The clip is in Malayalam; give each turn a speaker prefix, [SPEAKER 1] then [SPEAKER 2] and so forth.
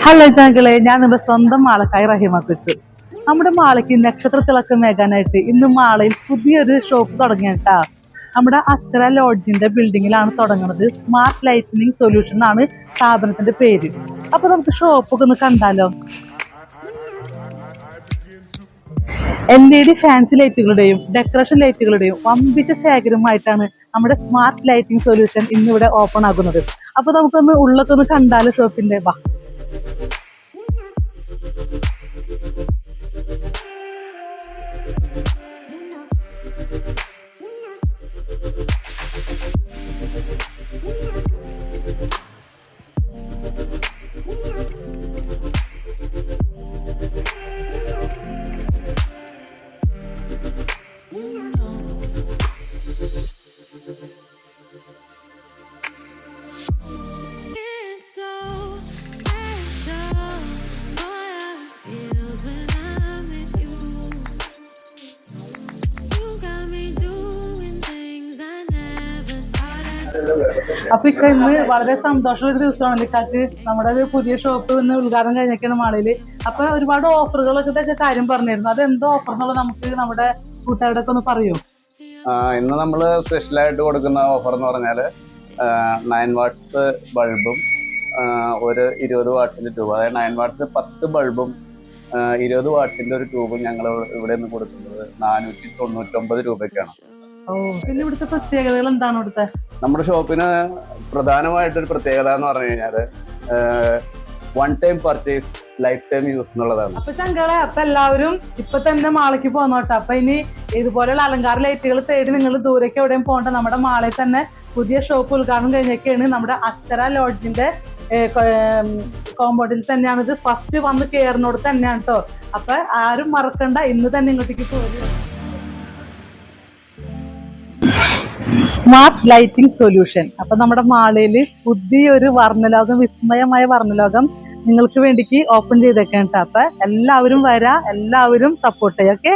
[SPEAKER 1] ഹലോ ജാങ്കളെ, ഞാൻ നമ്മുടെ സ്വന്തം മാളക്കായി റഹിമ കൊച്ചു. നമ്മുടെ മാളയ്ക്ക് നക്ഷത്ര തിളക്കം മേകാനായിട്ട് ഇന്ന് മാളയിൽ പുതിയൊരു ഷോപ്പ് തുടങ്ങിയിട്ടാ. നമ്മുടെ അസ്കര ലോഡ്ജിന്റെ ബിൽഡിങ്ങിലാണ് തുടങ്ങുന്നത്. സ്മാർട്ട് ലൈറ്റനിങ് സൊല്യൂഷൻ ആണ് സ്ഥാപനത്തിന്റെ പേര്. അപ്പൊ നമുക്ക് ഷോപ്പൊക്കെ ഒന്ന് കണ്ടാലോ. LED ഫാൻസി ലൈറ്റുകളുടെയും ഡെക്കറേഷൻ ലൈറ്റുകളുടെയും വമ്പിച്ച ശേഖരവുമായിട്ടാണ് നമ്മുടെ സ്മാർട്ട് ലൈറ്റിംഗ് സൊല്യൂഷൻ ഇന്നിവിടെ ഓപ്പൺ ആകുന്നത്. അപ്പൊ നമുക്കൊന്ന് ഉള്ളൊക്കെ ഒന്ന് കണ്ടാലോ ഷോപ്പിന്റെ. വാ. അപ്പൊ ഇന്ന് വളരെ സന്തോഷമുള്ള ഒരു ദിവസമാണല്ലോ ഇക്കാക്ക്. നമ്മുടെ ഒരു പുതിയ ഷോപ്പ് ഇന്ന് ഉദ്ഘാടനം കഴിഞ്ഞൊക്കെയാണ് മാളയില്. അപ്പൊ ഒരുപാട് ഓഫറുകളൊക്കെ കാര്യം പറഞ്ഞിരുന്നു. അത് എന്തോ ഓഫർ എന്നുള്ളത് നമുക്ക് നമ്മുടെ കൂട്ടുകാരുടെ ഒന്ന് പറയൂ.
[SPEAKER 2] ഇന്ന് നമ്മള് സ്പെഷ്യലായിട്ട് കൊടുക്കുന്ന ഓഫർ എന്ന് പറഞ്ഞാല് 9 വാട്ട്സ് ബൾബും ഒരു 20 വാട്ട്സിന്റെ ട്യൂബ്, അതായത് 9 വാട്ട്സ് 10 ബൾബും 20 വാട്ട്സിന്റെ ഒരു ട്യൂബും ഞങ്ങൾ ഇവിടെ നിന്ന് കൊടുക്കുന്നത് 499 രൂപയ്ക്കാണ്.
[SPEAKER 1] പിന്നെ ഇവിടുത്തെ പ്രത്യേകതകൾ എന്താണ്? ഇവിടുത്തെ
[SPEAKER 2] നമ്മുടെ ഷോപ്പിന് പ്രധാനമായിട്ടൊരു പ്രത്യേകത എന്ന് പറഞ്ഞു കഴിഞ്ഞാല് one time purchase life time use എന്നുള്ളതാണ്.
[SPEAKER 1] അപ്പൊ ചങ്കളെ, അപ്പൊ എല്ലാവരും ഇപ്പൊ തന്നെ മാളയ്ക്ക് പോന്നോട്ടെ. അപ്പൊ ഇനി ഇതുപോലെയുള്ള അലങ്കാര ലൈറ്റുകൾ തേടി നിങ്ങൾ ദൂരേക്ക് എവിടെയും പോകണ്ട. നമ്മുടെ മാളയിൽ തന്നെ പുതിയ ഷോപ്പ് ഉദ്ഘാടനം കഴിഞ്ഞൊക്കെയാണ്. നമ്മുടെ അസ്കര ലോഡ്ജിന്റെ കോമ്പൗണ്ടിൽ തന്നെയാണ് ഇത്. ഫസ്റ്റ് വന്ന് കയറിനോട് തന്നെയാണ് കേട്ടോ. അപ്പൊ ആരും മറക്കണ്ട, ഇന്ന് തന്നെ ഇങ്ങോട്ടേക്ക് പോരും. Smart lighting solution. അപ്പൊ നമ്മുടെ മാളയില് പുതിയൊരു വർണ്ണലോകം, വിസ്മയമായ വർണ്ണലോകം നിങ്ങൾക്ക് വേണ്ടിക്ക് ഓപ്പൺ ചെയ്തേക്കാം കേട്ടോ. അപ്പൊ എല്ലാവരും വരാ, എല്ലാവരും സപ്പോർട്ട് ചെയ്യാം. ഓക്കെ.